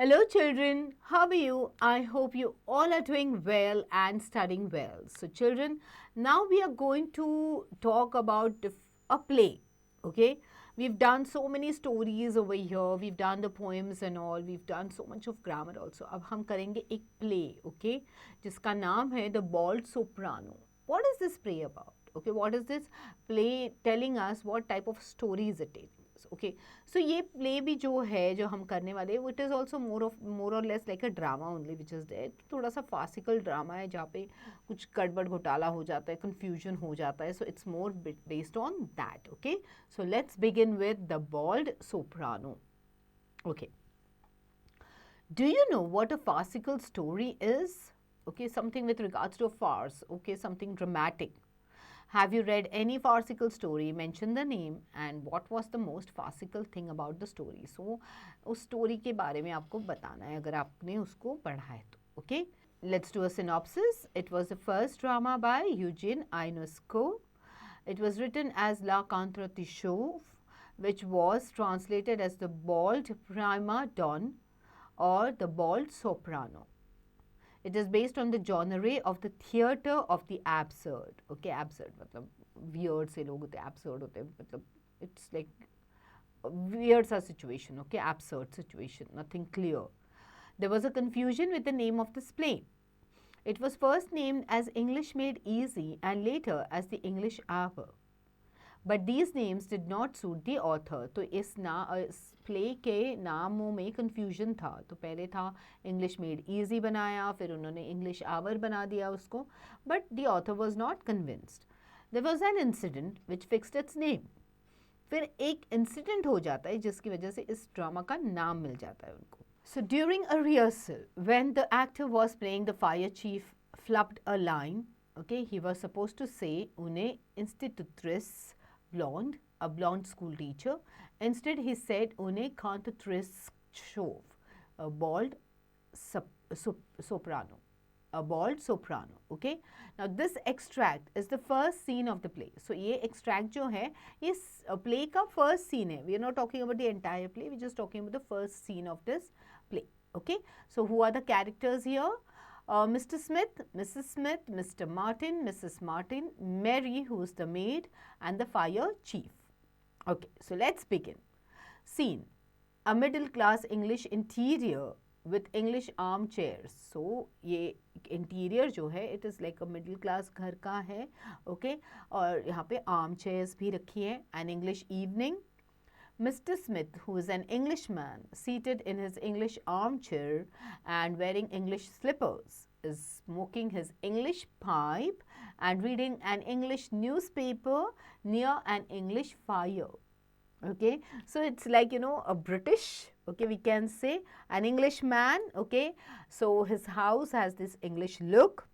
Hello, children. How are you? I hope you all are doing well and studying well. So, children, now we are going to talk about a play. Okay, we've done so many stories over here. We've done the poems and all. We've done so much of grammar also. अब हम करेंगे एक play. Okay, जिसका नाम है The Bald Soprano. What is this play about? Okay, what is this play telling us? What type of stories it is? Okay so ये play भी जो है जो हम करने वाले it is also more or less like a drama only which is there थोड़ा सा फासिकल ड्रामा है जहाँ पे कुछ गड़बड़ घोटाला हो जाता है कन्फ्यूजन हो जाता है so it's more based on that okay so let's begin with the bald soprano okay do you know what a farcical story is okay something with regards to a farce okay something dramatic. Have you read any farcical story? Mention the name and what was the most farcical thing about the story. So, उस story के बारे में आपको बताना है अगर आपने उसको पढ़ा है तो. Okay? Let's do a synopsis. It was the first drama by Eugene Ionesco. It was written as La Contratishov, which was translated as the Bald Prima Don or the Bald Soprano. It is based on the genre of the theatre of the absurd. Okay, absurd मतलब weird से लोग होते हैं absurd होते हैं मतलब it's like a weird सा situation. Okay, absurd situation, nothing clear. There was a confusion with the name of this play. It was first named as English Made Easy and later as the English Hour. But these names did not suit the author तो इस play के नामों में confusion था तो पहले था English made easy बनाया फिर उन्होंने इंग्लिश आवर बना दिया उसको but the author was not convinced there was an incident which fixed its name फिर एक इंसिडेंट हो जाता है जिसकी वजह से इस ड्रामा का नाम मिल जाता है उनको so during a rehearsal when the actor was playing the fire chief flopped a line okay he was supposed to say une institutrice blonde, a blonde school teacher. Instead, he said une cantatrice chauve, a bald soprano. A bald soprano. Okay. Now, this extract is the first scene of the play. So, ये extract जो है ये play का first scene है. We are not talking about the entire play. We are just talking about the first scene of this play. Okay. So, who are the characters here? Mr. Smith, Mrs. Smith, Mr. Martin, Mrs. Martin, Mary, who is the maid, and the fire chief. Okay, so let's begin. Scene: a middle class English interior with English armchairs. So, ये interior जो है it is like a middle class घर का है, okay? और यहाँ पे armchairs भी रखी है. An English evening. Mr. Smith, who is an Englishman, seated in his English armchair and wearing English slippers, is smoking his English pipe and reading an English newspaper near an English fire. Okay, so it's like, you know, a British, okay, we can say an Englishman, okay, so his house has this English look,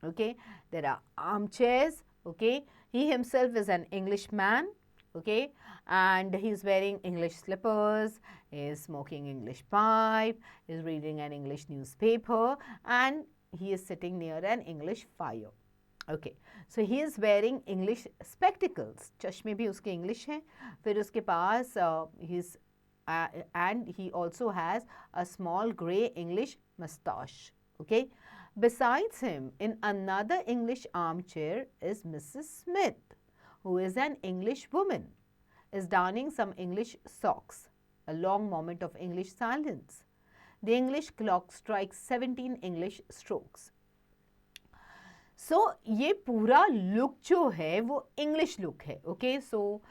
okay, there are armchairs, okay, he himself is an Englishman, okay, and he's wearing English slippers, is smoking English pipe, is reading an English newspaper, and he is sitting near an English fire. Okay, so he is wearing English spectacles. चश्मे भी उसके English हैं. फिर उसके पास he's and he also has a small grey English moustache. Okay, besides him, in another English armchair is Mrs. Smith, who is an English woman, is darning some English socks. A long moment of English silence. The English clock strikes 17 English strokes. So, ये पूरा look जो है वो English look है. Okay, so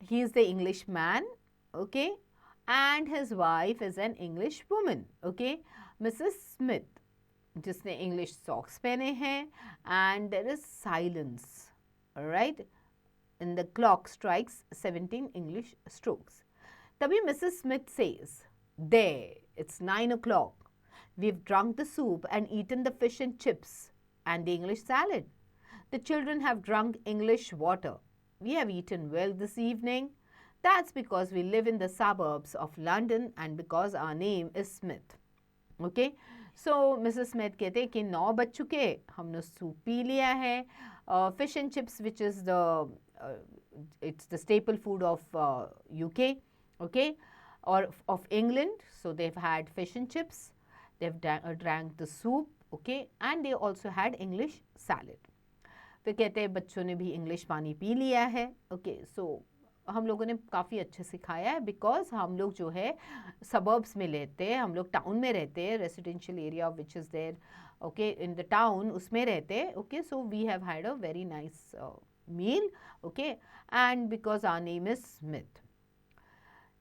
he is the English man. Okay, and his wife is an English woman. Okay, Mrs. Smith, जिसने English socks पहने हैं, and there is silence. Alright. And the clock strikes 17 English strokes. Tabhi Mrs. Smith says, there, it's 9 o'clock. We've drunk the soup and eaten the fish and chips and the English salad. The children have drunk English water. We have eaten well this evening. That's because we live in the suburbs of London and because our name is Smith. Okay? So, Mrs. Smith कहते हैं कि 9 बज चुके, हमने soup P लिया है. Fish and chips, which is it's the staple food of UK. Okay, or of England. So they've had fish and chips, they've drank the soup, okay, and they also had English salad. फिर कहते हैं बच्चों ने भी English पानी P लिया है, okay. सो हम लोगों ने काफ़ी अच्छे से खाया है, बिकॉज हम लोग जो है सबर्ब्स में रहते हैं, हम लोग टाउन में रहते हैं, residential area which is there, okay, in the town, उसमें रहते हैं, okay. So we have had a very nice meal, okay, and because our name is Smith.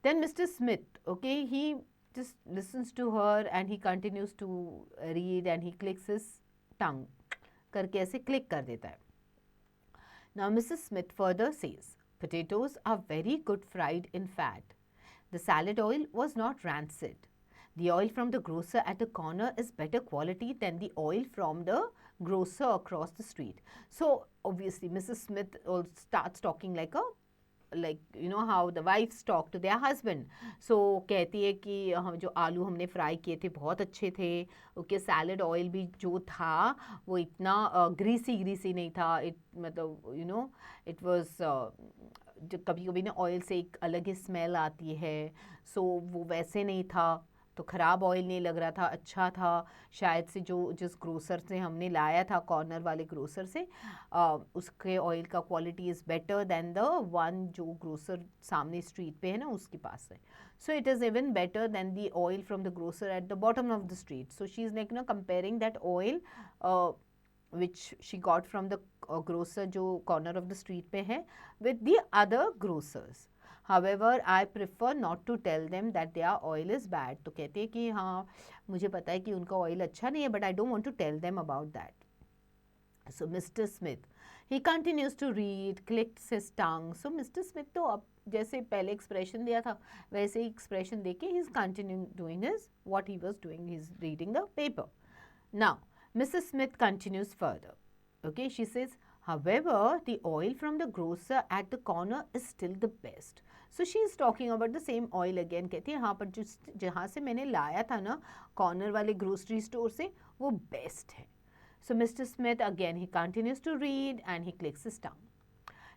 Then Mr. Smith, okay, he just listens to her and he continues to read and he clicks his tongue, करके ऐसे click कर देता है. Now Mrs. Smith further says, potatoes are very good fried in fat. The salad oil was not rancid. The oil from the grocer at the corner is better quality than the oil from the grocer across the street. So obviously Mrs. Smith starts talking like you know how the wives talk to their husband. So कहती है कि हम जो आलू हमने fry किए थे बहुत अच्छे थे, ओके. सैलड ऑयल भी जो था वो इतना ग्रीसी नहीं था, इट मतलब यू नो इट वाज जो कभी कभी ना ऑयल से एक अलग ही स्मेल आती है, सो वो वैसे नहीं था, तो ख़राब ऑयल नहीं लग रहा था, अच्छा था. शायद से जो जिस ग्रोसर से हमने लाया था, कॉर्नर वाले ग्रोसर से, उसके ऑयल का quality is better than the one जो ग्रोसर सामने स्ट्रीट पे है ना उसके पास है. So it is even better than the oil from the grocer at the bottom of the street. So she is like no comparing that oil which she got from the grocer जो corner of the street पे है with the other grocers. However, I prefer not to tell them that their oil is bad. तो कहते हैं कि हाँ मुझे पता है कि उनका ऑयल अच्छा नहीं है, but I don't want to tell them about that. So Mr. Smith, he continues to read, clicks his tongue. So Mr. Smith तो अब जैसे पहले एक्सप्रेशन दिया था वैसे ही एक्सप्रेशन देके he is continuing doing his what he was doing. He is reading the paper. Now Mrs. Smith continues further. Okay, she says, however, the oil from the grocer at the corner is still the best. So she is talking about the same oil again. कहती है हाँ पर जो जहाँ से मैंने लाया था ना कॉर्नर वाले ग्रोसरी स्टोर से वो बेस्ट है. So Mr. Smith again he continues to read and he clicks his tongue.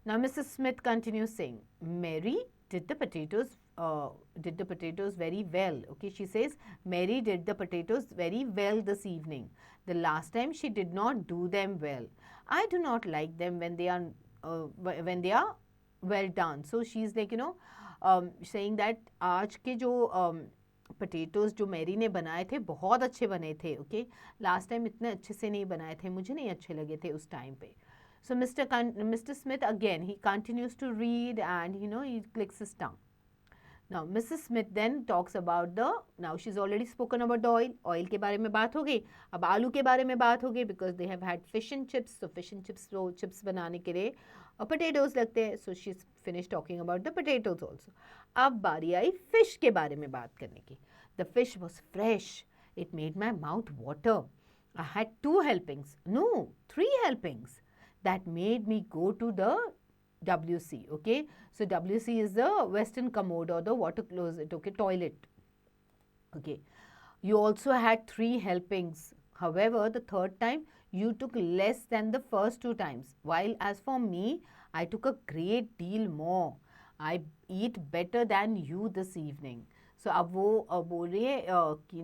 Now Mrs. Smith continues saying, Mary did the potatoes very well. Okay, she says Mary did the potatoes very well this evening. The last time she did not do them well. I do not like them when they are well done. So she is like saying that आज के जो potatoes जो Mary ने बनाए थे बहुत अच्छे बने थे. ओके, लास्ट टाइम इतने अच्छे से नहीं बनाए थे, मुझे नहीं अच्छे लगे थे उस टाइम पे. So Mr. Smith again he continues to read and he clicks his tongue. Now Mrs. Smith then talks about now she's already spoken about the oil के बारे में बात हो गई, अब आलू के बारे में बात हो गई because they have had fish and chips. So fish and chips तो chips बनाने के लिए potatoes लगते हैं. So she's finished talking about the potatoes also. अब बारी आई fish के बारे में बात करने की. The fish was fresh. It made my mouth water. I had 2 helpings. No, 3 helpings. That made me go to the WC. Okay, so WC is the western commode or the water closet, okay, toilet. Okay, you also had 3 helpings. However, the third time you took less than the first 2 times, while as for me I took a great deal more. I eat better than you this evening. So अब वो बोल रही है कि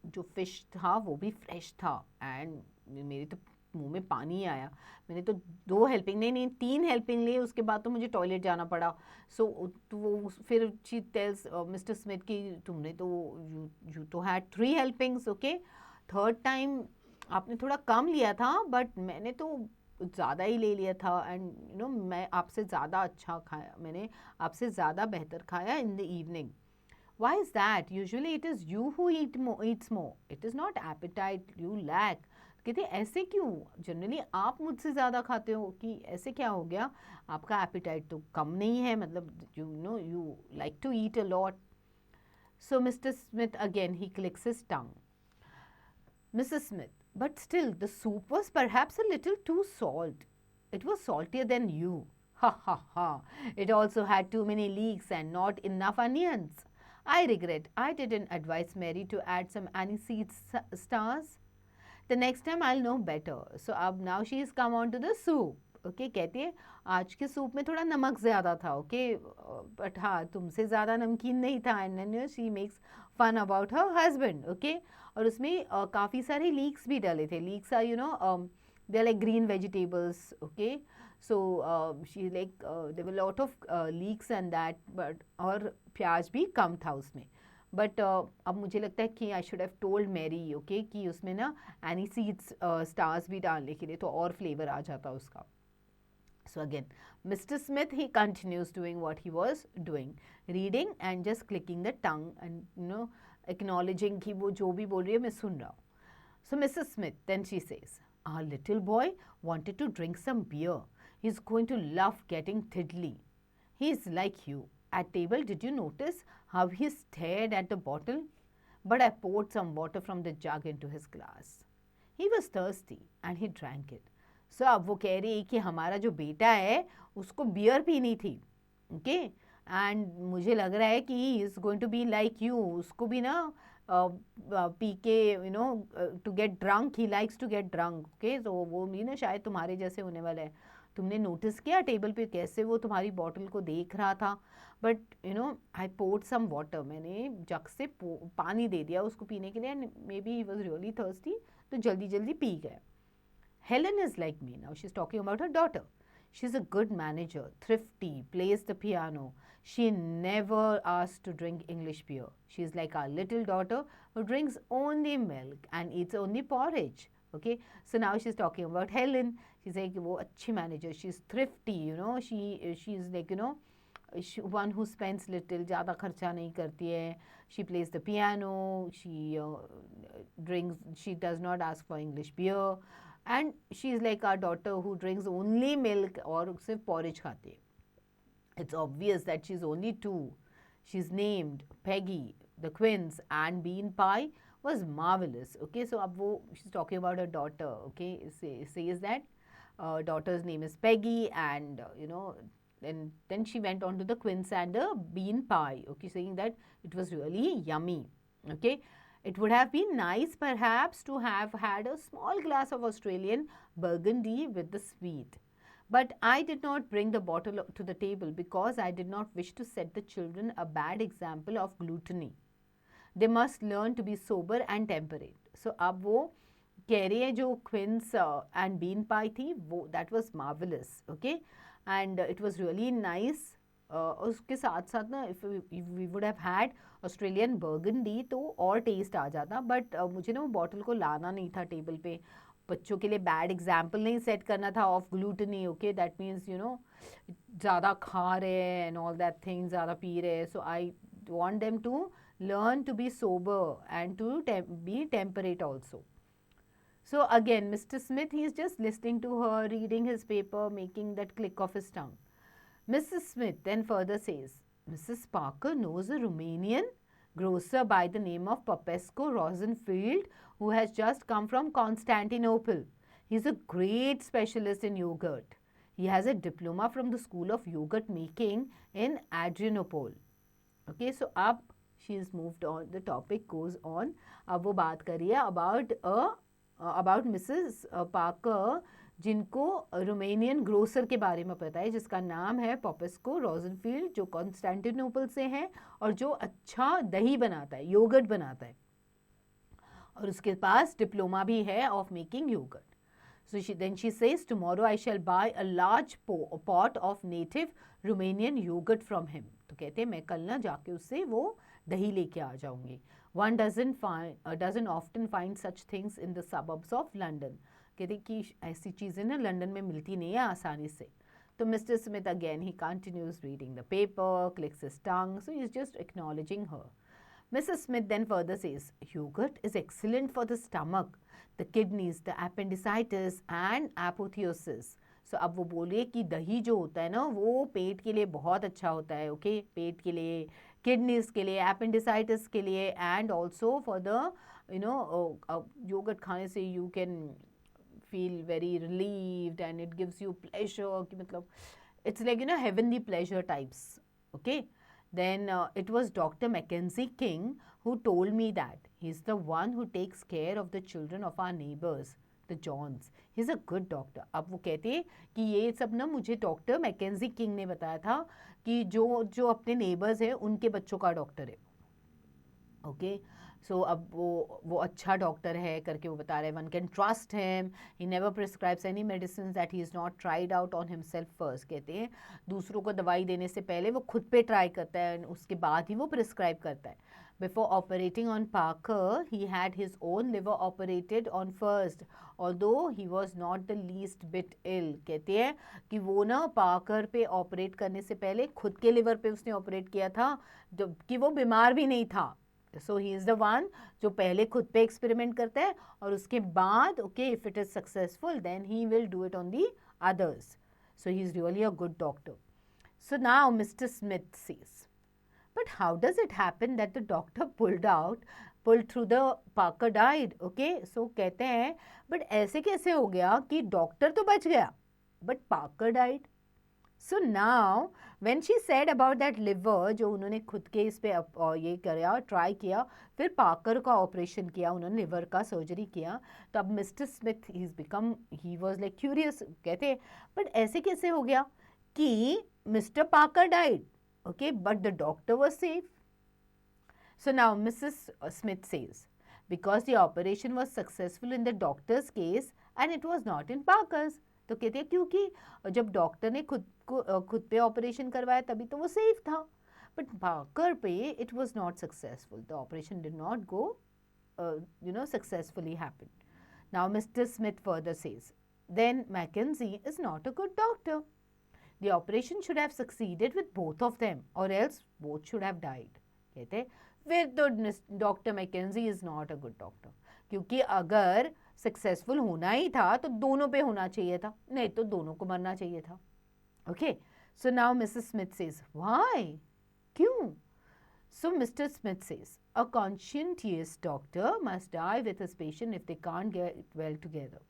जो fish था वो भी फ्रेश था एंड मेरे तो मुंह में पानी आया. मैंने तो 2 हेल्पिंग नहीं 3 हेल्पिंग लिए, उसके बाद तो मुझे टॉयलेट जाना पड़ा. सो वो फिर शी टेल्स मिस्टर स्मिथ कि तुमने तो यू तो हैड 3 हेल्पिंग्स. ओके, थर्ड टाइम आपने थोड़ा कम लिया था बट मैंने तो ज़्यादा ही ले लिया था एंड मैं आपसे ज़्यादा अच्छा खाया, मैंने आपसे ज़्यादा बेहतर खाया in the evening. Why is that? Usually it is you who eats more. It is not appetite you lack. कहते ऐसे क्यों, जनरली आप मुझसे ज़्यादा खाते हो, कि ऐसे क्या हो गया, आपका एपिटाइट तो कम नहीं है, मतलब you like to eat a lot. So Mr. Smith again he clicks his tongue. Mrs. Smith, but still the soup was perhaps a little too salt. It was saltier than you. Ha ha ha. It also had too many leeks and not enough onions. I regret I didn't advise Mary to add some aniseed stars. The next time I'll know better. So now she has come on to the soup. Okay कहती है आज के soup में थोड़ा नमक ज़्यादा था, okay but हाँ तुमसे ज़्यादा नमकीन नहीं था। And then she makes fun about her husband, okay. और उसमें काफ़ी सारे लीक्स भी डाले थे। Leeks are they are like green vegetables, okay. So she like there were lot of leeks and that, but और प्याज भी कम था उसमें। बट अब मुझे लगता है कि I should have told Mary, okay, कि उसमें ना एनी सीड्स स्टार्स भी डालने के लिए, तो और फ्लेवर आ जाता उसका। So again, Mr. Smith, he continues doing what he was doing, reading and just clicking the tongue and acknowledging कि वो जो भी बोल रही है मैं सुन रहा हूँ. So Mrs. Smith, then she says, our little boy wanted to drink some beer. He's going to love getting tiddly. He's like you. At table, did you notice how he stared at the bottle? But I poured some water from the jug into his glass. He was thirsty and he drank it. So अब वो कह रही है कि हमारा जो बेटा है उसको बियर पीनी थी, ओके। एंड मुझे लग रहा है कि he is going to be like you, उसको भी ना पी के to get drunk, he likes to get drunk, okay. तो वो भी ना शायद तुम्हारे जैसे होने वाला है। तुमने नोटिस किया टेबल पे कैसे वो तुम्हारी बॉटल को देख रहा था, but I poured some water, मैंने जग से पानी दे दिया उसको पीने के लिए, and may be he was really thirsty, तो जल्दी जल्दी पी गया। Helen is like me. Now she's talking about her daughter. She's a good manager, thrifty, plays the piano. She never asks to drink English beer. She's like our little daughter who drinks only milk and eats only porridge. Okay, so now she's talking about Helen. She's like, wo achhi manager. She's thrifty, she's like, one who spends little, ज़्यादा खर्चा नहीं करती है. She plays the piano. She does not ask for English beer. And she is like our daughter who drinks only milk और सिर्फ porridge खाती है. It's obvious that she is only 2. She is named Peggy, the twins, and bean pie was marvelous. Okay, so अब वो she's talking about her daughter. Okay, says that daughter's name is Peggy, and then she went on to the quince and the bean pie. Okay, saying that it was really yummy. Okay. It would have been nice perhaps to have had a small glass of Australian burgundy with the sweet. But I did not bring the bottle to the table because I did not wish to set the children a bad example of gluttony. They must learn to be sober and temperate. So अब वो कह रही है जो quince and bean pie थी वो that was marvelous, okay, and it was really nice. उसके साथ साथ ना if we would have had Australian burgundy तो और टेस्ट आ जाता, बट मुझे ना वो बॉटल को लाना नहीं था टेबल पे, बच्चों के लिए बैड एग्जाम्पल नहीं सेट करना था of gluttony, okay, that means ज़्यादा खा रहे हैं एंड ऑल दैट थिंग, ज़्यादा पी रहे हैं. सो आई want them to learn to be sober and to be temperate also. So again, Mr. Smith, he is just listening to her, reading his paper, making that click of his tongue. Mrs. Smith then further says, Mrs. Parker knows a Romanian grocer by the name of Popescu Rosenfeld who has just come from Constantinople. He's a great specialist in yogurt. He has a diploma from the School of Yogurt Making in Adrianople. Okay, so up she's moved on, the topic goes on. अब वो बात कर रही है about Mrs. Parker जिनको Romanian grocer के बारे में पता है जिसका नाम है पॉपेस्को रोजनफील्ड, जो कॉन्स्टेंटिनोपल से है और जो अच्छा दही बनाता है, योगर्ट बनाता है, और उसके पास डिप्लोमा भी है of making yogurt. So then she says, tomorrow I shall buy a large pot of native Romanian yogurt from him. तो कहते हैं मैं कल ना जाके उससे वो दही लेके आ जाऊंगी. One doesn't often find such things in the suburbs of London. कहते कि ऐसी चीज़ें ना लंदन में मिलती नहीं है आसानी से. तो Mr. Smith again, he continues reading the paper, clicks his tongue, so he's just acknowledging her. Mrs. Smith then further says, yogurt is excellent for the stomach, the kidneys, the appendicitis and apotheosis. So अब वो बोल रही है कि दही जो होता है ना वो पेट के लिए बहुत अच्छा होता है, ओके, पेट के लिए, किडनीज के लिए, एपेंडिसाइटिस के लिए, and also for the yogurt खाने से you can feel very relieved and it gives you pleasure कि मतलब it's like heavenly pleasure types, okay. Then it was Dr. Mackenzie King who told me that he's the one who takes care of the children of our neighbors. The Johns, he is a good doctor. अब वो कहते हैं कि ये सब ना मुझे doctor McKenzie king ने बताया था कि जो जो अपने नेबर्स हैं उनके बच्चों का डॉक्टर है। ओके सो अब वो अच्छा डॉक्टर है करके वो बता रहे हैं, one can trust him, he never prescribes any medicine that he is not tried out on himself first. कहते हैं दूसरों को दवाई देने से पहले वो खुद पे ट्राई करता है, उसके बाद ही वो प्रिस्क्राइब करता है। Before operating on Parker, he had his own liver operated on first, although he was not the least bit ill. कहते हैं कि वो ना पाकर पे ऑपरेट करने से पहले खुद के लिवर पे उसने ऑपरेट किया था, जबकि वो बीमार भी नहीं था। सो ही इज़ द वन जो पहले खुद पे एक्सपेरिमेंट करता है और उसके बाद okay if it is successful then he will do it on the others. So he is really a good doctor. So now mister Smith says, but how does it happen that the doctor pulled through the Parker died? Okay, so कहते हैं but ऐसे कैसे हो गया कि doctor तो बच गया but Parker died? So now when she said about that liver जो उन्होंने खुद के इस पे ये किया ट्राई किया, फिर पाकर का ऑपरेशन किया, उन्होंने लिवर का सर्जरी किया, तो अब mister Smith he was like curious, कहते बट ऐसे कैसे हो गया कि मिस्टर पाकर died, okay, but the doctor was safe. So now Mrs. Smith says, because the operation was successful in the doctor's case and it was not in Parker's. तो कहते हैं क्योंकि जब डॉक्टर ने खुद पे ऑपरेशन करवाया तभी तो वो सेफ था, बट पार्कर पे it was not successful, the operation did not go successfully happen. Now mister Smith further says, then Mackenzie is not a good doctor. The operation should have succeeded with both of them or else both should have died. कहते फिर तो doctor McKenzie is not a good doctor, क्योंकि अगर successful होना ही था तो दोनों पे होना चाहिए था, नहीं तो दोनों को मरना चाहिए था. Okay so now Mrs Smith says why, क्यों? So Mr. Smith says, a conscientious doctor must die with his patient if they can't get well together.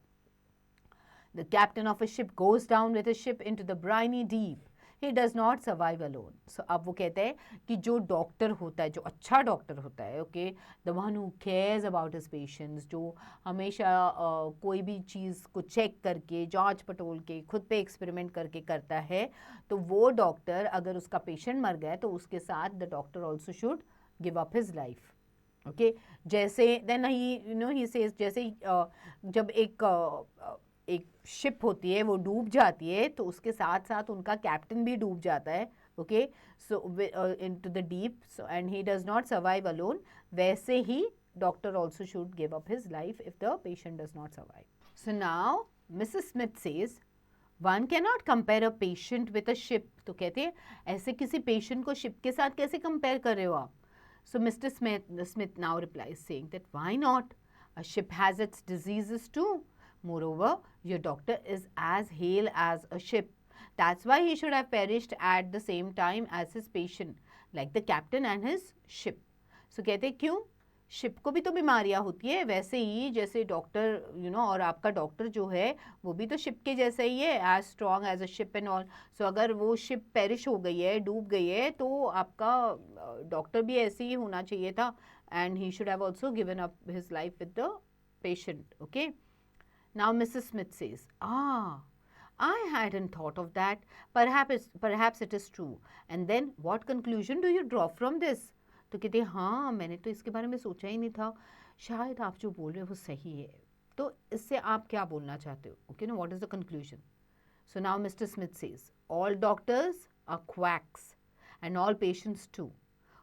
The captain of a ship goes down with a ship into the briny deep. He does not survive alone. So अब वो कहते हैं कि जो doctor होता है, जो अच्छा डॉक्टर होता है, okay, the one who cares about his patients, जो हमेशा कोई भी चीज़ को चेक करके जांच पटोल के खुद पे एक्सपेरिमेंट करके करता है, तो वो डॉक्टर अगर उसका पेशेंट मर गया तो उसके साथ the doctor also should give up his life. Okay जैसे देन ही सेज, जैसे जब एक शिप होती है वो डूब जाती है तो उसके साथ साथ उनका कैप्टन भी डूब जाता है, okay, so into the deep, so and he does not survive alone. वैसे ही doctor also should give up his life if the patient does not survive. So now Mrs Smith says, one can not compare a patient with a ship. तो कहते हैं ऐसे किसी patient को ship के साथ कैसे कंपेयर कर रहे हो आप? So mister Smith now replies saying that why not, a ship has its diseases too. Moreover, your doctor is as hale as a ship. That's why he should have perished at the same time as his patient, like the captain and his ship. So कहते क्यों? Ship को भी तो बीमारियां होती है, वैसे ही जैसे डॉक्टर और आपका डॉक्टर जो है वो भी तो शिप के जैसा ही है, as strong as a ship and all. So अगर वो शिप पेरिश हो गई है, डूब गई है, तो आपका डॉक्टर भी ऐसे ही होना चाहिए था, and he should have also given up his life with the patient. Okay Now Mrs. Smith says, I hadn't thought of that. Perhaps it is true. And then what conclusion do you draw from this? तो कहते हाँ, मैंने तो इसके बारे में सोचा ही नहीं था, शायद आप जो बोल रहे हो वो सही है. तो इससे आप क्या बोलना चाहते हो? Okay, now what is the conclusion? So now Mr. Smith says, all doctors are quacks and all patients too.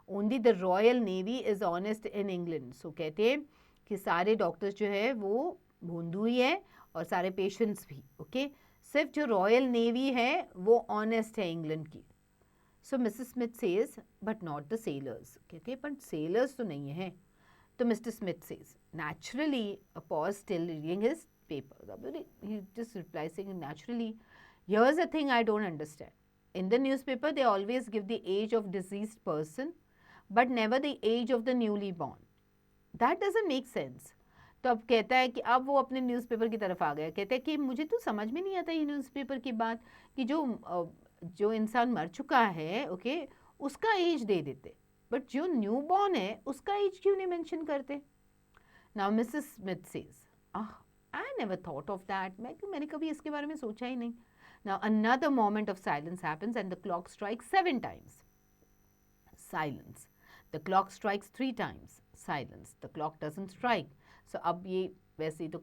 Only the Royal Navy is honest in England. So कहते हैं कि सारे डॉक्टर्स जो है वो भोंदू ही है और सारे पेशेंट्स भी, ओके, सिर्फ जो रॉयल नेवी है वो ऑनेस्ट है इंग्लैंड की. So Mrs Smith says but not the sailors. कहते बट सेलर्स तो नहीं है. तो mister Smith says naturally, a pause still reading his paper, he just reply saying naturally, here's a thing I don't understand. In the newspaper they always give the age of deceased person but never the age of the newly born. That doesn't make sense. तो अब कहता है कि अब वो अपने newspaper की तरफ आ गया. कहता है कि मुझे तो समझ में नहीं आता ये न्यूज़पेपर की बात कि जो इंसान मर चुका है, ओके, उसका एज दे देते, बट जो न्यू बॉर्न है उसका एज क्यों नहीं मेंशन करते? Now Mrs Smith says, I never thought of that. मैंने कभी इसके बारे में सोचा ही नहीं. Now another moment of silence happens and the clock strikes 7 times. Silence. The clock strikes 3 times. Silence. The clock doesn't strike. So अब ये वैसे ही तो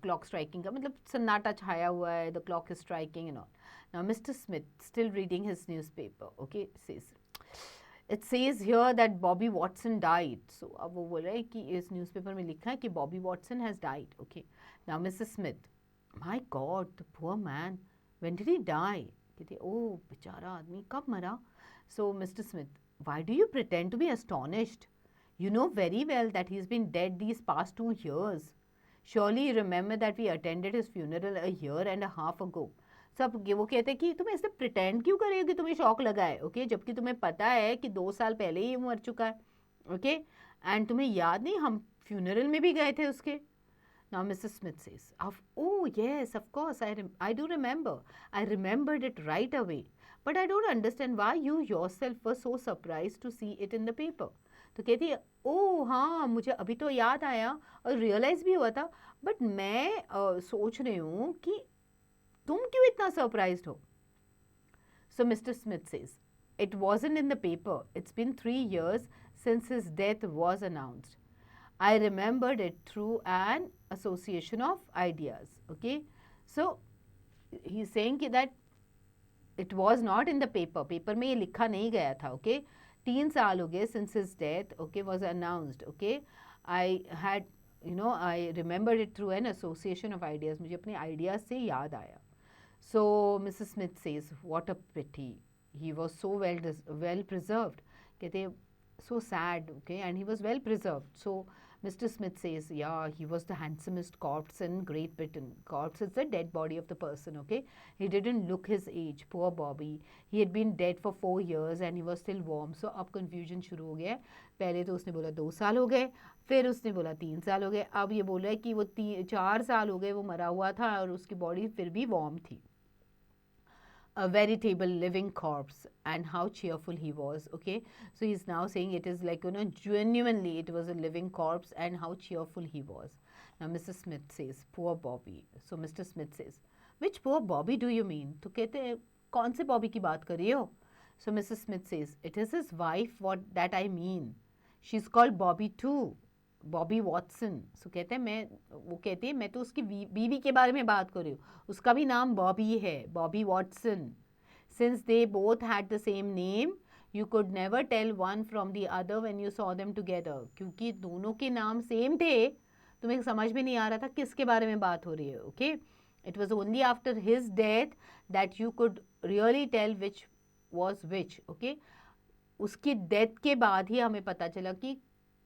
clock striking का मतलब सन्नाटा छाया हुआ है. The clock is striking and all. Now Mr. Smith, still reading his newspaper, okay, says, it says here that Bobby Watson died. So अब वो बोल रहा है कि इस न्यूज़पेपर में लिखा है कि Bobby Watson has died. Okay. Now Mrs. Smith, my God, the poor man. When did he die? कहते oh बेचारा आदमी कब मरा? So Mr. Smith, why do you pretend to be astonished? You know very well that he's been dead these past 2 years. Surely you remember that we attended his funeral a year and a half ago. सब वो कहते हैं कि तुम ऐसे pretend क्यों कर रही हो कि तुम्हें शौक लगा है, ओके, जबकि तुम्हें पता है कि 2 साल पहले ही मर चुका है, ओके, एंड तुम्हें याद नहीं हम फ्यूनरल में भी गए थे उसके. Now Mrs. Smith says, oh yes, of course, I do remember. I remembered it right away. But I don't understand why you yourself were so surprised to see it in the paper. तो कहती है ओह हाँ मुझे अभी तो याद आया और रियलाइज भी हुआ था, बट मैं सोच रही हूँ कि तुम क्यों इतना सरप्राइज्ड हो. So Mr. Smith says, it wasn't in the paper. It's been 3 years since his death was announced. I remembered it through an association of ideas. Okay. So he's saying that it was not in the paper. Paper में ये लिखा नहीं गया था. Okay. 3 साल हो गए since his death. Okay. Was announced. Okay. I had, I remembered it through an association of ideas. मुझे अपने ideas से याद आया. So Mrs. Smith says, what a pity. He was so well preserved. कहते so sad, okay, and he was well preserved. So Mr. Smith says, yeah, he was the handsomest corpse in Great Britain. Corpse is the dead body of the person, okay. He didn't look his age, poor Bobby. He had been dead for 4 years and he was still warm. So अब confusion शुरू हो गया. पहले तो उसने बोला 2 साल हो गए, फिर उसने बोला 3 साल हो गए, अब ये बोल रहा है कि वो 4 साल हो गए वो मरा हुआ था और उसकी बॉडी फिर भी वार्म थी. A veritable living corpse, and how cheerful he was. Okay, so he's now saying it is like, genuinely it was a living corpse and how cheerful he was. Now Mrs. Smith says, poor Bobby. So Mr. Smith says, which poor Bobby do you mean? तो कहते हैं कौन से बॉबी की बात कर रही हो? So Mrs. Smith says, it is his wife that I mean. She's called Bobby too. Bobby Watson. So कहते हैं वो कहती है मैं तो उसकी बीवी के बारे में बात कर रही हूँ, उसका भी नाम बॉबी है, Bobby Watson. Since they both had the same name you could never tell one from the other when you saw them together. क्योंकि दोनों के नाम सेम थे, तुम्हें समझ में नहीं आ रहा था किसके बारे में बात हो रही है. Okay, it was only after his death that you could really tell which was which. Okay, उसकी डेथ के बाद ही हमें पता चला कि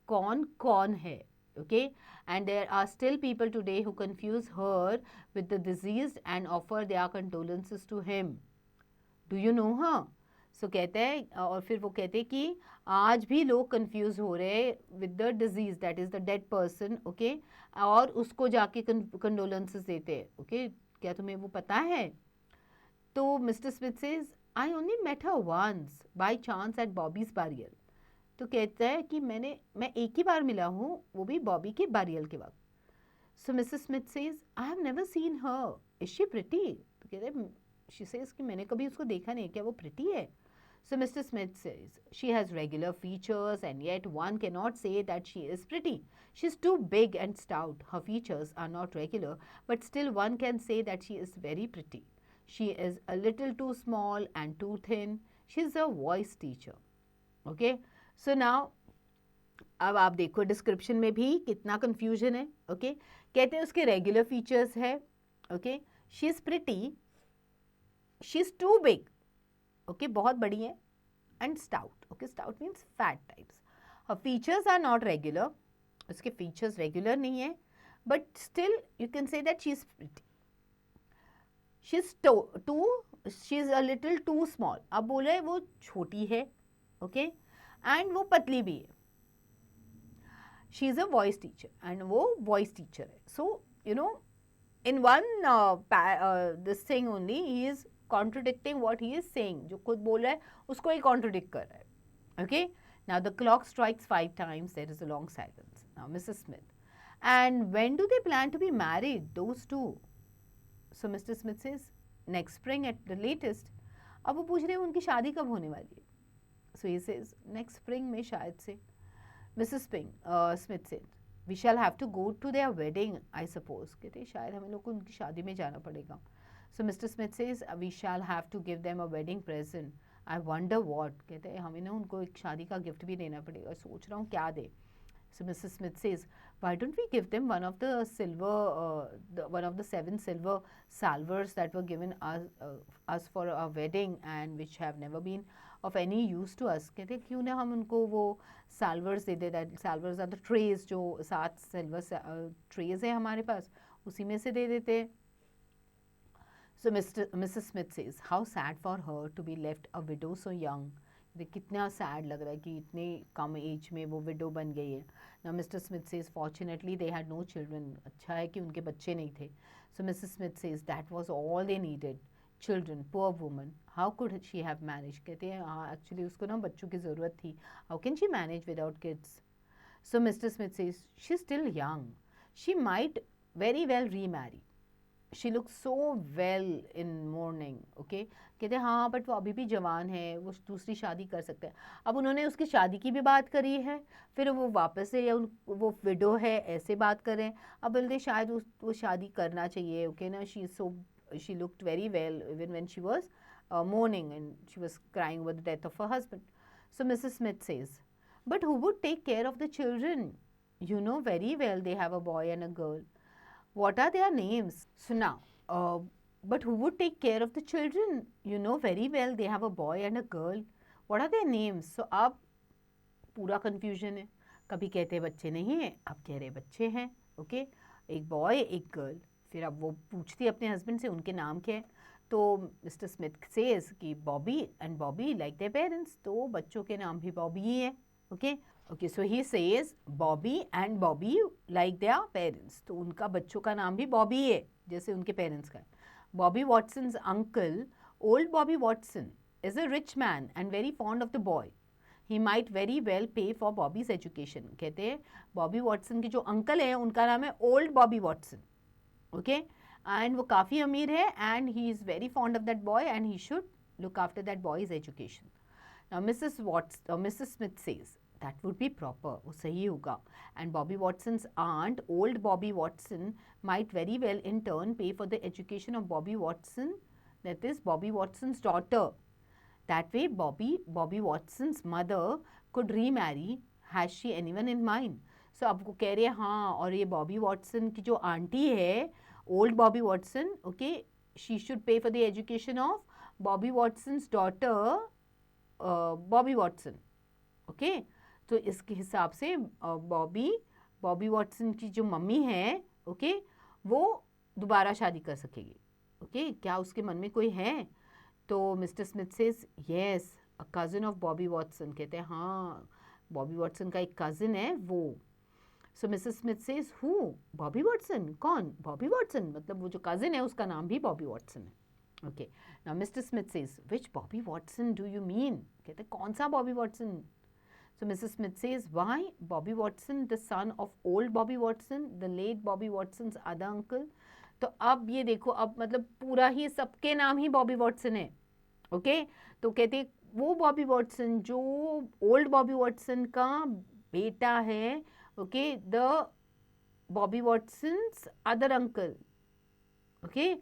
कौन कौन है. Okay, and there are still people today who confuse her with the deceased and offer their condolences to him. Do you know her? So कहते हैं और फिर वो कहते हैं कि आज भी लोग कंफ्यूज हो रहे हैं with the disease, that is the dead person. Okay, और उसको जाके condolences देते हैं. Okay, क्या तुम्हें वो पता है? तो Mr. Smith says, I only met her once by chance at Bobby's burial. तो कहता है कि मैं एक ही बार मिला हूँ, वो भी बॉबी के बरियल के वक्त. So Mrs Smith says, I have never seen her, is she pretty? तो कहते हैं शी सेज कि मैंने कभी उसको देखा नहीं, क्या वो प्रिटी है? So mister Smith says, she has regular features and yet one can not say that she is pretty. She is too big and stout. Her features are not regular but still one can say that she is very pretty. She is a little too small and too thin. She is a voice teacher. Okay, so now अब आप देखो description में भी कितना confusion है. Okay, कहते हैं उसके रेगुलर फीचर्स है. Okay, she is pretty, she is too big, okay, बहुत बड़ी है, and stout. Okay, stout means fat types. Her features are not regular, उसके फीचर्स रेगुलर नहीं है, but still you can say that she is pretty. She is a little too small. अब बोले वो छोटी है, ओके, एंड वो पतली भी है. She is a voice teacher and वो वॉइस टीचर है. So in one this thing only he is contradicting what he is saying. जो खुद बोल रहा है उसको ही कॉन्ट्रोडिक्ट कर रहा है. Okay, now the clock strikes 5 times. There is a long silence. Now Mrs Smith, And when do they plan to be married, those two? So Mr. Smith says, next spring at the latest. अब वो पूछ रहे हैं उनकी शादी कब होने वाली है. So he says, next spring में शायद से. Mrs. Smith said, we shall have to go to their wedding, I suppose. कहते हैं शायद हमें लोग को उनकी शादी में जाना पड़ेगा. So Mr. Smith says, we shall have to give them a wedding present. I wonder what. कहते हैं हमें ना उनको एक शादी का गिफ्ट भी देना पड़ेगा. सोच रहा हूँ क्या दे. So Mrs. Smith says, why don't we give them one of the one of the 7 silver salvers that were given us for our wedding and which have never been of any use to us. कहते क्यों ना हम उनको वो salvers they they. That salvers are the trays, जो 7 silver trays है हमारे पास, उसी में से दे देते. So Mrs. Smith says, how sad for her to be left a widow so young. कितना सैड लग रहा है कि इतने कम एज में वो विडो बन गई है. Now Mr. Smith says, fortunately they had no children. अच्छा है कि उनके बच्चे नहीं थे. So Mrs. Smith says, that was all they needed. Children, poor woman. How could she have managed? कहते हैं हाँ एक्चुअली उसको ना बच्चों की ज़रूरत थी. How can she manage without kids? So Mr. Smith says, she's still young. She might very well remarry. She looks so well in mourning. Okay? कहते हैं हाँ बट वो अभी भी जवान है, वो दूसरी शादी कर सकते हैं. अब उन्होंने उसकी शादी की भी बात करी है, फिर वो वापस से या वो विडो है ऐसे बात करें. अब बोलते शायद वो शादी करना चाहिए. ओके ना, she looked very well even when she was mourning and she was crying over the death of her husband. So Mrs. Smith says, but who would take care of the children? You know very well they have a boy and a girl. What are their names? So now, but who would take care of the children? You know very well they have a boy and a girl. What are their names? So अब पूरा confusion है. कभी कहते हैं बच्चे नहीं हैं, अब कह रहे बच्चे हैं. ओके, एक बॉय एक गर्ल. फिर अब वो पूछती है अपने हस्बैंड से उनके नाम क्या है. तो मिस्टर स्मिथ सेज कि Bobby and Bobby like their parents. तो बच्चों के नाम भी बॉबी ही है. Okay okay, so he says Bobby and Bobby like their parents. तो उनका बच्चों का नाम भी बॉबी है जैसे उनके पेरेंट्स का है. Bobby Watson's uncle, old Bobby Watson, is a rich man and very fond of the boy. He might very well पे फॉर बॉबीज एजुकेशन. कहते हैं बॉबी वॉटसन के जो अंकल हैं उनका नाम है old Bobby Watson. Okay, and वो काफ़ी अमीर है and he is very fond of that boy and he should look after that boys education. Now Mrs Smith says that would be proper, वो सही होगा. And Bobby Watson's aunt, old Bobby Watson, might very well in turn pay for the education of Bobby Watson, that is Bobby Watson's daughter. That way Bobby Watson's mother could remarry. Has she anyone in mind? So अब वो कह रहे हैं हाँ, और ये Bobby Watson की जो आंटी है, old Bobby Watson, okay, she should pay for the education of Bobby Watson's daughter, Bobby Watson. Okay, तो इसके हिसाब से बॉबी वॉटसन की जो मम्मी है, ओके, वो दोबारा शादी कर सकेगी. ओके, क्या उसके मन में कोई है? तो mister Smith says yes, a cousin of Bobby Watson. कहते हैं हाँ, बॉबी वॉटसन का एक कज़न है वो. So Mrs Smith says who? Bobby Watson. कौन? Bobby Watson. मतलब वो जो कज़न है उसका नाम भी बॉबी वॉटसन है. Okay, now mister Smith says which Bobby Watson do you mean? कहते हैं कौन सा Bobby Watson? So Mrs. Smith says, why? Bobby Watson, the son of old Bobby Watson, the late Bobby Watson's other uncle. तो अब ये देखो, अब मतलब पूरा ही सबके नाम ही बॉबी वॉटसन है. ओके, तो कहते वो बॉबी वॉटसन जो ओल्ड बॉबी वॉटसन का बेटा है. Okay, the Bobby Watson's other uncle. Okay,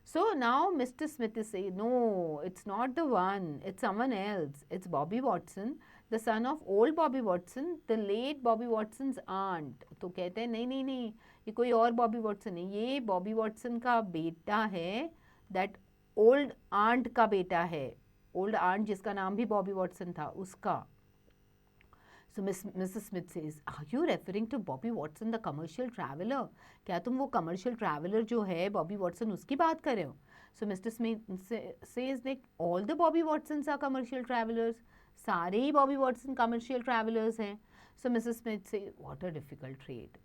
so now Mr. Smith is saying, no, it's not the one, it's someone else. It's Bobby Watson, the son of old Bobby Watson, the late Bobby Watson's aunt. तो कहते हैं नहीं नहीं नहीं, ये कोई और Bobby Watson है, ये बॉबी वॉटसन का बेटा है, दैट ओल्ड आंट का बेटा है. ओल्ड आंट जिसका नाम भी बॉबी वॉटसन था, उसका. So Mrs. Smith says, are you referring to Bobby Watson, the commercial traveler? क्या तुम वो commercial traveler जो है Bobby Watson उसकी बात कर रहे हो? So Mr. Smith says that all the Bobby Watsons are commercial travelers. सारे ही Bobby Watson commercial travelers हैं. So Mrs. Smith says, what a difficult trade.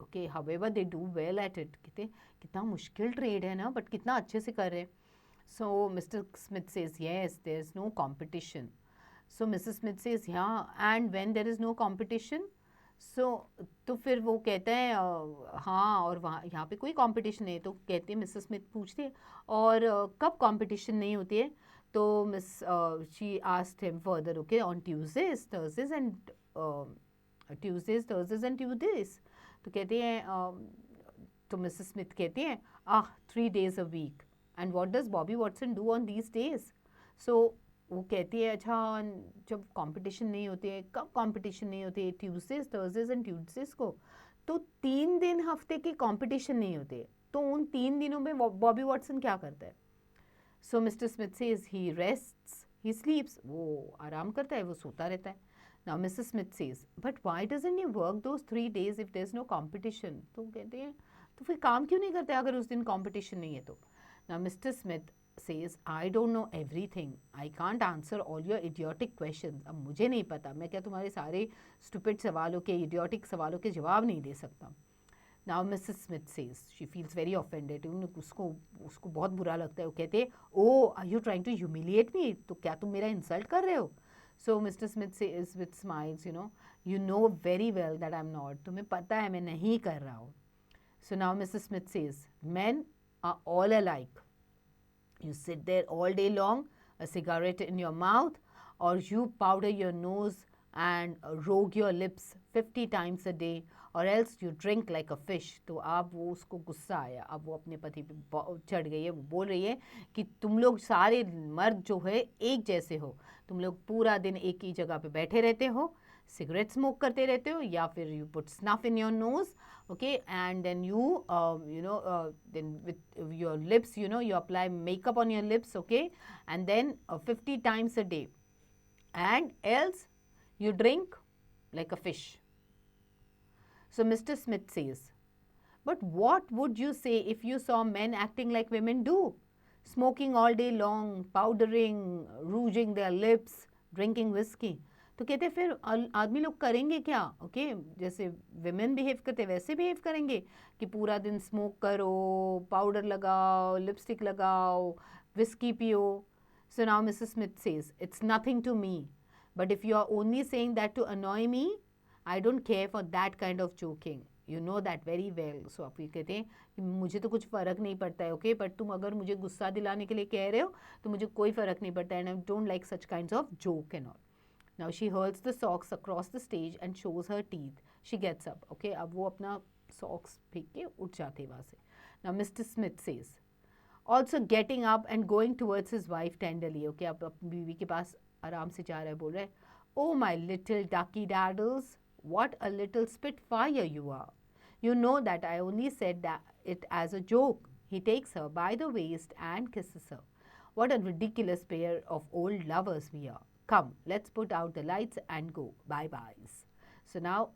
Okay, however they do well at it. कितना मुश्किल trade है ना, but कितना अच्छे से कर रहे हैं. So Mr. Smith says, yes, there is no competition. So Mrs. Smith says, yeah, and when there is no competition, तो फिर वो कहते हैं हाँ, और वहाँ यहाँ पे कोई कंपटीशन नहीं है। तो कहते हैं, मिसेस स्मिथ पूछती है, और कब कंपटीशन नहीं होती है? तो miss she asked him further, okay, on Tuesdays and Tuesdays. तो कहते हैं तो मिसेस स्मिथ कहती हैं, 3 days a week, and what does Bobby Watson do on these days? So वो कहती है, अच्छा, जब कंपटीशन नहीं होते हैं, कब कंपटीशन नहीं होते है? ट्यूसडेज, थर्सडेज एंड ट्यूसडेज को। तो 3 दिन हफ्ते के कंपटीशन नहीं होते, तो उन 3 दिनों में बॉबी वॉटसन क्या करता है? So mister Smith says he rests, he sleeps, वो आराम करता है, वो सोता रहता है। Now Mrs Smith says, but why doesn't he work those 3 days if there is no competition? तो कहते हैं, तो फिर काम क्यों नहीं करते अगर उस दिन कंपटीशन नहीं है तो? Now mister Smith says, I don't know everything. I can't answer all your idiotic questions. अब मुझे नहीं पता, मैं क्या तुम्हारे सारे stupid सवालों के, idiotic सवालों के जवाब नहीं दे सकता. Now Mrs. Smith says, she feels very offended. उसको बहुत बुरा लगता है. वो कहते हैं, oh, are you trying to humiliate me? तो क्या तुम मेरा insult कर रहे हो? So Mr. Smith says with smiles, you know very well that I'm not. तुम्हें पता है मैं नहीं कर रहा हूँ. So now Mrs. Smith says, men are all alike. You sit there all day long, a cigarette in your mouth, or you powder your nose and rogue your lips 50 times a day, or else you drink like a fish. तो अब वो उसको गुस्सा आया, अब वो अपने पति पे चढ़ गई है, वो बोल रही है कि तुम लोग सारे मर्द जो है एक जैसे हो, तुम लोग पूरा दिन एक ही जगह पे बैठे रहते हो, सिगरेट स्मोक करते रहते हो, या फिर you put snuff in your nose, okay, and then then with your lips, you apply makeup on your lips, okay, and then 50 times a day, and else you drink like a fish. So Mr. Smith says, but what would you say if you saw men acting like women do, smoking all day long, powdering, rouging their lips, drinking whiskey? तो कहते हैं फिर आदमी लोग करेंगे क्या? Okay, जैसे women behave करते वैसे बिहेव करेंगे कि पूरा दिन स्मोक करो, पाउडर लगाओ, लिपस्टिक लगाओ, विस्की पियो. So now Mrs Smith says, it's nothing to me, but if you are only saying that to annoy me, I don't care for that kind of joking, you know that very well. So आप ये कहते हैं कि मुझे तो कुछ फ़र्क नहीं पड़ता है, ओके, बट तुम अगर मुझे गुस्सा दिलाने के लिए कह रहे हो तो मुझे कोई फ़र्क नहीं पड़ता है, and I don't like such kinds of joke and all. Now she hurls the socks across the stage and shows her teeth. She gets up. Okay, अब वो अपना socks फेंक के उठ जाते वहाँ से. Now Mr. Smith says, also getting up and going towards his wife tenderly. Okay, अब अपनी बीवी के पास आराम से जा रहा है, बोल रहा है, oh my little ducky daddles, what a little spitfire you are. You know that I only said that it as a joke. He takes her by the waist and kisses her. What a ridiculous pair of old lovers we are. Come, let's put out the lights and go. Bye-byes. So now,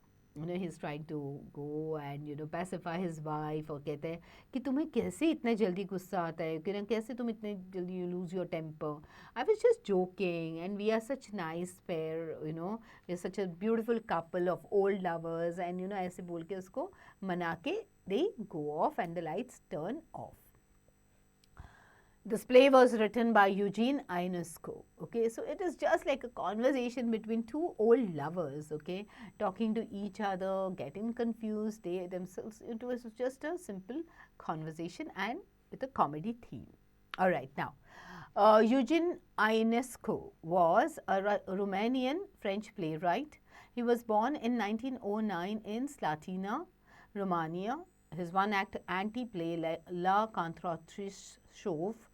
he's trying to go and, pacify his wife, और कहते हैं कि तुम्हें कैसे इतना जल्दी गुस्सा आता है, कि कैसे तुम इतने जल्दी you lose your temper. I was just joking, and we are such nice pair, we're such a beautiful couple of old lovers, and, ऐसे बोल के उसको मना के they go off and the lights turn off. This play was written by Eugene Ionesco. Okay, so it is just like a conversation between two old lovers, okay, talking to each other, getting confused, they themselves. It was just a simple conversation and with a comedy theme. All right, now, Eugene Ionesco was a Romanian French playwright. He was born in 1909 in Slatina, Romania. His one-act anti-play La Cantatrice Chauve,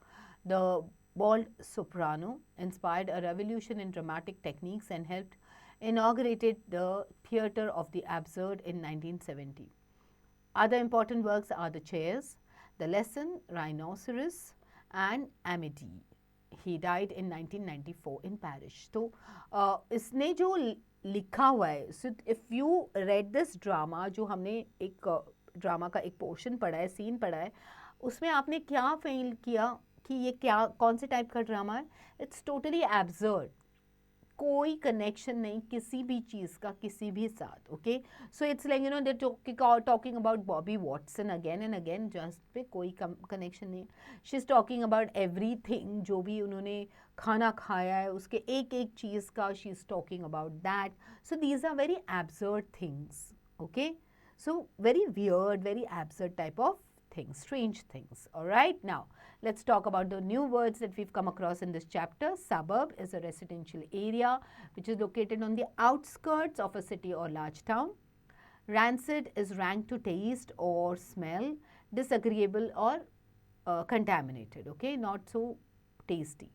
the bald soprano, inspired a revolution in dramatic techniques and helped inaugurated the theatre of the absurd in 1970. Other important works are The Chairs, The Lesson, Rhinoceros, and Amédée. He died in 1994 in Paris. तो इसने जो लिखा हुआ है, so if you read this drama, जो हमने एक drama का एक पोर्शन पढ़ा है, सीन पढ़ा है, उसमें आपने क्या फील किया कि ये क्या, कौन से टाइप का ड्रामा है? It's totally absurd. कोई कनेक्शन नहीं किसी भी चीज़ का किसी भी साथ. Okay, so it's like you know they talking about Bobby Watson again and again, just पे कोई कनेक्शन नहीं. She is talking about everything, जो भी उन्होंने खाना खाया है उसके एक एक चीज़ का she is talking about that. So these are very absurd things. Okay, so very weird, very absurd type of things, strange things. All right, now let's talk about the new words that we've come across in this chapter. Suburb is a residential area which is located on the outskirts of a city or large town. Rancid is ranked to taste or smell, disagreeable or contaminated. Okay, not so tasty.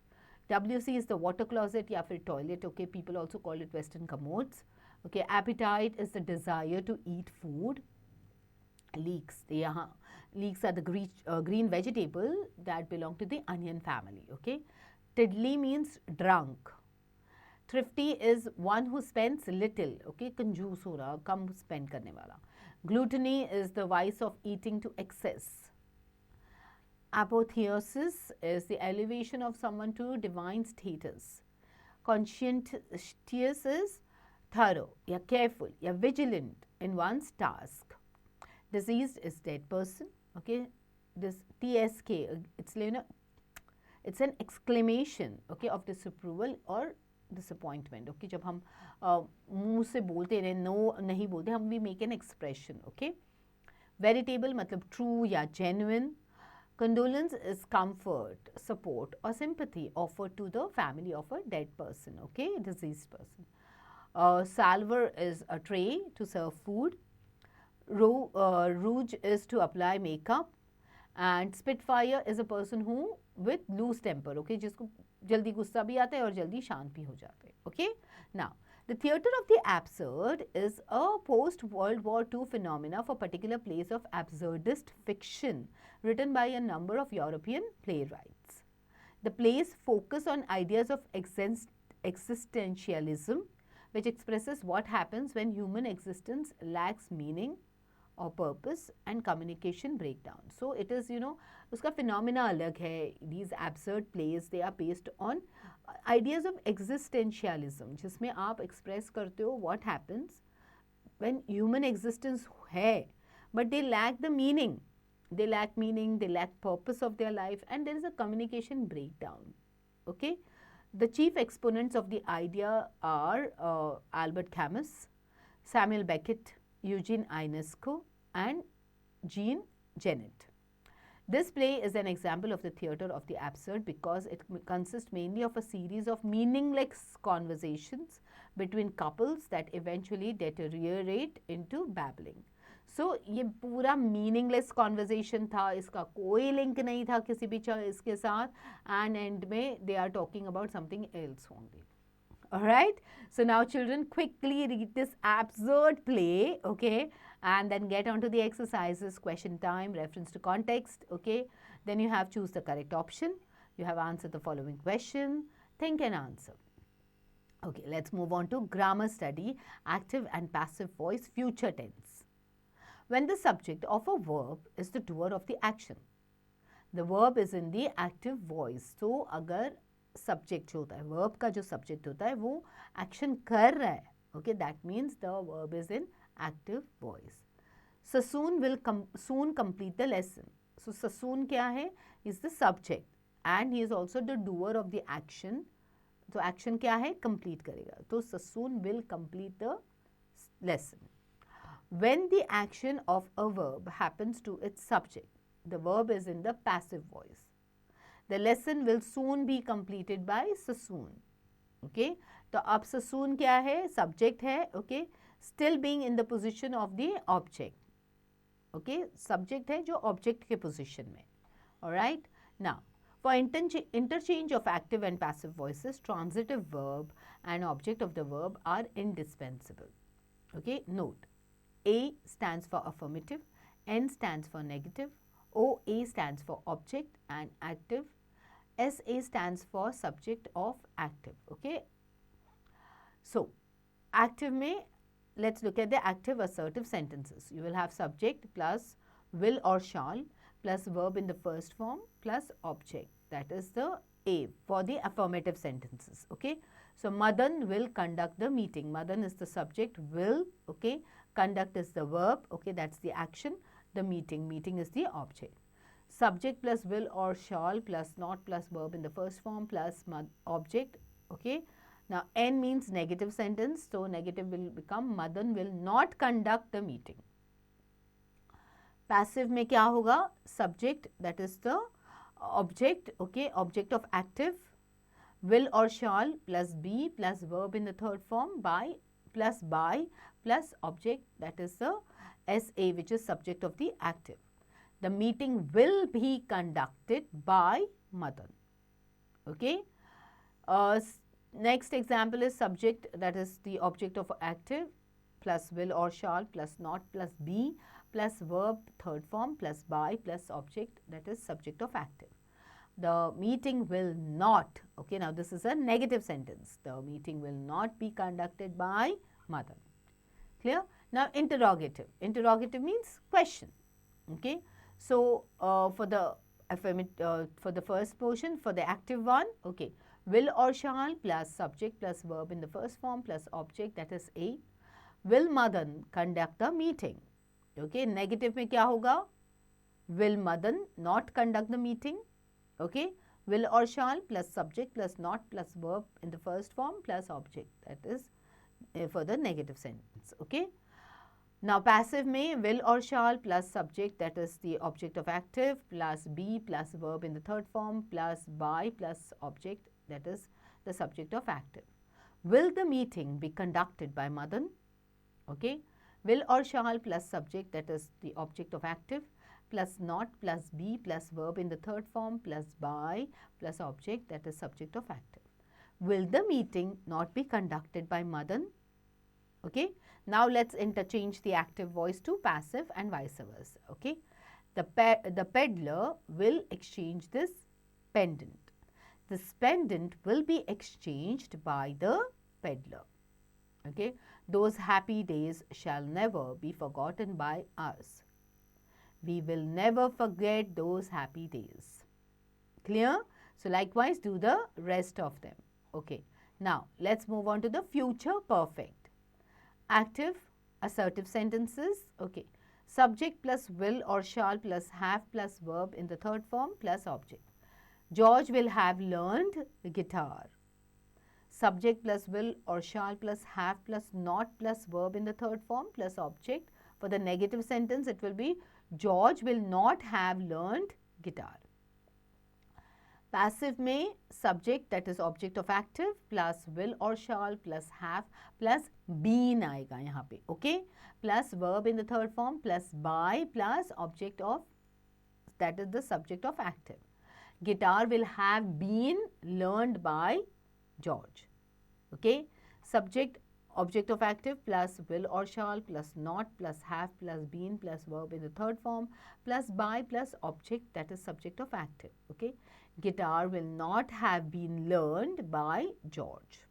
WC is the water closet या फिर toilet. Okay, people also call it western commodes. Okay, appetite is the desire to eat food. Leeks, leeks are the green vegetable that belong to the onion family. Okay, tiddly means drunk. Thrifty is one who spends little. Okay, कंजूस हो रहा, कम spend करने वाला. Gluttony is the vice of eating to excess. Apotheosis is the elevation of someone to divine status. Conscientious is thorough या careful या vigilant in one's task. Diseased is dead person. Okay, this TSK, it's you know it's an exclamation, okay, of disapproval or disappointment. Okay, जब हम मुंह से बोलते हैं no नहीं बोलते हम, we make an expression. Okay, veritable मतलब true या genuine. Condolence is comfort, support or sympathy offered to the family of a dead person. Okay, deceased person. Salver is a tray to serve food. Rouge is to apply makeup. And Spitfire is a person who with loose temper. Okay, जिसको जल्दी गुस्सा भी आता है और जल्दी शांत भी हो जाते हैं. Okay, now the theatre of the absurd is a post-World War II phenomena for particular plays of absurdist fiction written by a number of European playwrights. The plays focus on ideas of existentialism, which expresses what happens when human existence lacks meaning or purpose and communication breakdown. So it is, you know, uska phenomena alag hai. These absurd plays, they are based on ideas of existentialism, जिसमें आप express करते हो what happens when human existence है, but they lack the meaning. They lack meaning, they lack purpose of their life, and there is a communication breakdown. Okay, the chief exponents of the idea are Albert Camus, Samuel Beckett, Eugene Ionesco, and Jean Genet. This play is an example of the theatre of the absurd because it consists mainly of a series of meaningless conversations between couples that eventually deteriorate into babbling. So ये पूरा meaningless conversation था, इसका कोई link नहीं था किसी भी इसके साथ, and end में they are talking about something else only. Alright, so now children quickly read this absurd play, okay, and then get on to the exercises, question time, reference to context, okay. Then you have choose the correct option. You have answered the following question, think and answer. Okay, let's move on to grammar study, active and passive voice, future tense. When the subject of a verb is the doer of the action, the verb is in the active voice. So अगर subject जो होता है, verb का जो subject होता है वो action कर रहा है, okay, that means the verb is in active voice. Sassoon will soon complete the lesson. So Sassoon क्या है? Is the subject and he is also the doer of the action. तो action क्या है? Complete करेगा. तो Sassoon will complete the lesson. When the action of a verb happens to its subject, the verb is in the passive voice. The lesson will soon be completed by Sassoon. Okay, तो अब Sassoon क्या है? Subject है. Okay, still being in the position of the object. Okay, subject है जो object के position में. Alright, now for interchange of active and passive voices, transitive verb and object of the verb are indispensable. Okay, note. A stands for affirmative, N stands for negative, OA stands for object and active, SA stands for subject of active. Okay. So, active में, let's look at the active assertive sentences. You will have subject plus will or shall plus verb in the first form plus object. That is the A for the affirmative sentences. Okay. So Madan will conduct the meeting. Madan is the subject, will, okay. Conduct is the verb, okay, that's the action. The meeting, meeting is the object. Subject plus will or shall plus not plus verb in the first form plus object, okay. Now N means negative sentence, so negative will become Madan will not conduct the meeting. Passive में क्या होगा? Subject, that is the object, okay, object of active, will or shall plus be plus verb in the third form, by plus object, that is the SA, which is subject of the active. The meeting will be conducted by Madan. Okay. Next example is subject, that is the object of active, plus will or shall plus not plus be plus verb third form plus by plus object, that is subject of active. The meeting will not, okay, now this is a negative sentence. The meeting will not be conducted by Madan. Clear? Now interrogative. Interrogative means question. Okay. So for the first portion, for the active one, okay, will or shall plus subject plus verb in the first form plus object, that is A. Will Madan conduct the meeting? Okay. Negative में क्या होगा? Will Madan not conduct the meeting? Okay. Will or shall plus subject plus not plus verb in the first form plus object, that is for the negative sentence. Okay. Now passive में will or shall plus subject, that is the object of active, plus be plus verb in the third form plus by plus object, that is the subject of active. Will the meeting be conducted by Madan? Okay. Will or shall plus subject, that is the object of active, plus not plus be plus verb in the third form plus by plus object, that is subject of active. Will the meeting not be conducted by Madan? Okay. Now let's interchange the active voice to passive and vice versa. Okay. The peddler will exchange this pendant. This pendant will be exchanged by the peddler. Okay. Those happy days shall never be forgotten by us. We will never forget those happy days. Clear? So likewise do the rest of them. Okay. Now let's move on to the future perfect. Active, assertive sentences. Okay. Subject plus will or shall plus have plus verb in the third form plus object. George will have learned guitar. Subject plus will or shall plus have plus not plus verb in the third form plus object. For the negative sentence, it will be George will not have learned guitar. Passive में subject, that is object of active, plus will or shall plus have plus been आएगा यहाँ पे, okay, plus verb in the third form plus by plus object of, that is the subject of active. Guitar will have been learned by George. Okay. Subject, object of active plus will or shall plus not plus have plus been plus verb in the third form plus by plus object, that is subject of active. Okay. Guitar will not have been learned by George.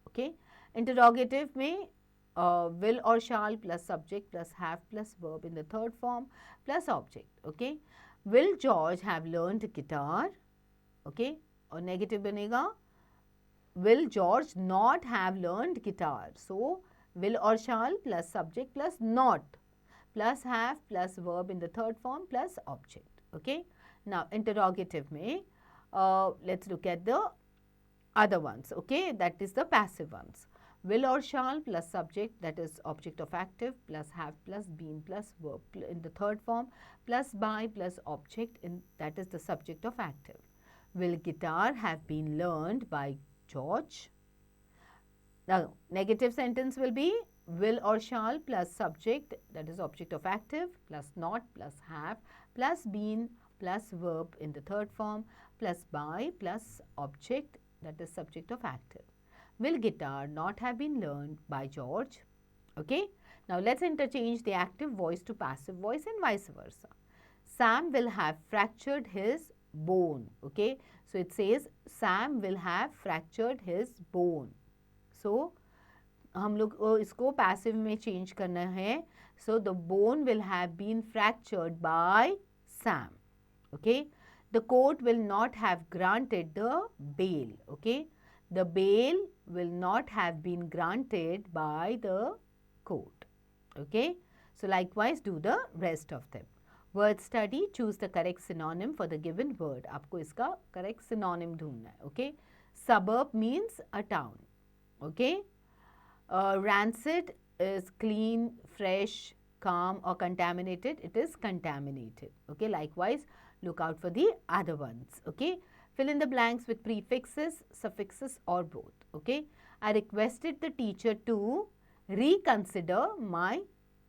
Okay. Interrogative में will or shall plus subject plus have plus verb in the third form plus object. Okay. Will George have learned guitar? Okay. और negative बनेगा will George not have learned guitar? So will or shall plus subject plus not plus have plus verb in the third form plus object. Okay. Now interrogative में let's look at the other ones. Okay. That is the passive ones. Will or shall plus subject, that is object of active, plus have plus been plus verb in the third form plus by plus object, in that is the subject of active. Will guitar have been learned by George? Now negative sentence will be will or shall plus subject, that is object of active, plus not plus have plus been plus verb in the third form plus by plus object, that is subject of active. Will guitar not have been learned by George? Okay. Now let's interchange the active voice to passive voice and vice versa. Sam will have fractured his bone. Okay. So it says Sam will have fractured his bone. So हम लोग इसको passive में change करना है. So the bone will have been fractured by Sam. Okay. the court will not have granted the bail. Okay, the bail will not have been granted by the court. Okay, so likewise do the rest of them. Word study, choose the correct synonym for the given word. आपको इसका correct synonym ढूंढना है. Okay, suburb means a town. Okay, rancid is clean, fresh, calm, or contaminated. It is contaminated. Okay, likewise look out for the other ones. Okay, fill in the blanks with prefixes, suffixes, or both. Okay, I requested the teacher to reconsider my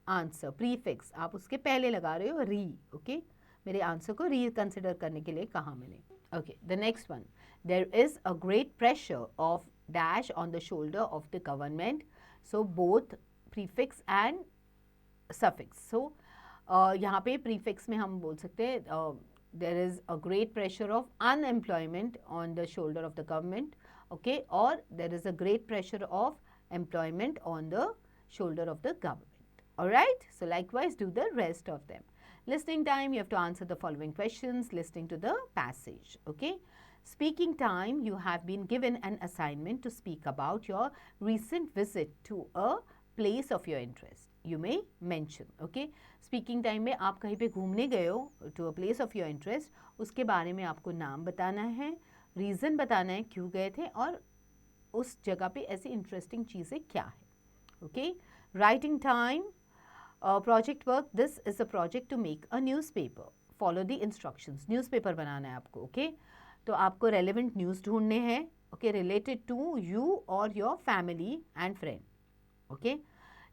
answer. Prefix आप उसके पहले लगा रहे हो re. Okay, मेरे answer को reconsider करने के लिए कहा मैंने. Okay, the next one, there is a great pressure of dash on the shoulder of the government. So both prefix and suffix. So यहाँ पे prefix में हम बोल सकते हैं there is a great pressure of unemployment on the shoulder of the government. Okay, or there is a great pressure of employment on the shoulder of the government. Alright, so likewise do the rest of them. Listening time, you have to answer the following questions listening to the passage. Okay, speaking time, you have been given an assignment to speak about your recent visit to a place of your interest. You may mention. Okay, speaking time में आप कहीं पे घूमने गए हो to a place of your interest, उसके बारे में आपको नाम बताना है, रीज़न बताना है क्यों गए थे और उस जगह पे ऐसी इंटरेस्टिंग चीज़ें क्या है. Okay, writing time, project work, this is a project to make a newspaper. Follow the instructions. newspaper बनाना है आपको. Okay, तो आपको relevant news ढूंढने हैं. Okay, related to you or your family and friend. Okay,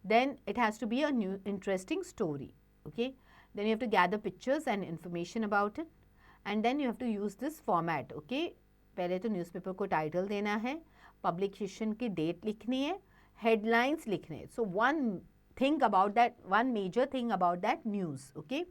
then it has to be a new interesting story. Okay, then you have to gather pictures and information about it, and then you have to use this format. Okay, पहले तो newspaper को title देना है, publication की date लिखनी है, headlines लिखने हैं. So one think about that, one major thing about that news. Okay,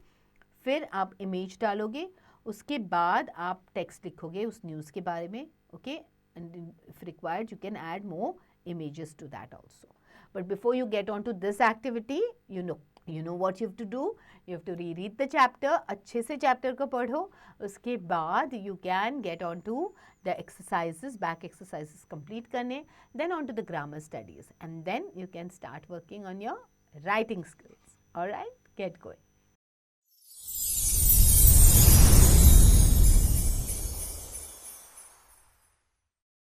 फिर आप इमेज डालोगे, उसके बाद आप टेक्स्ट लिखोगे उस न्यूज़ के बारे में. Okay, and if required you can add more images to that also. But before you get on to this activity, you know what you have to do. You have to reread the chapter. अच्छे से chapter को पढ़ो. उसके बाद you can get on to the exercises, back exercises complete करने. Then on to the grammar studies. And then you can start working on your writing skills. Alright, get going.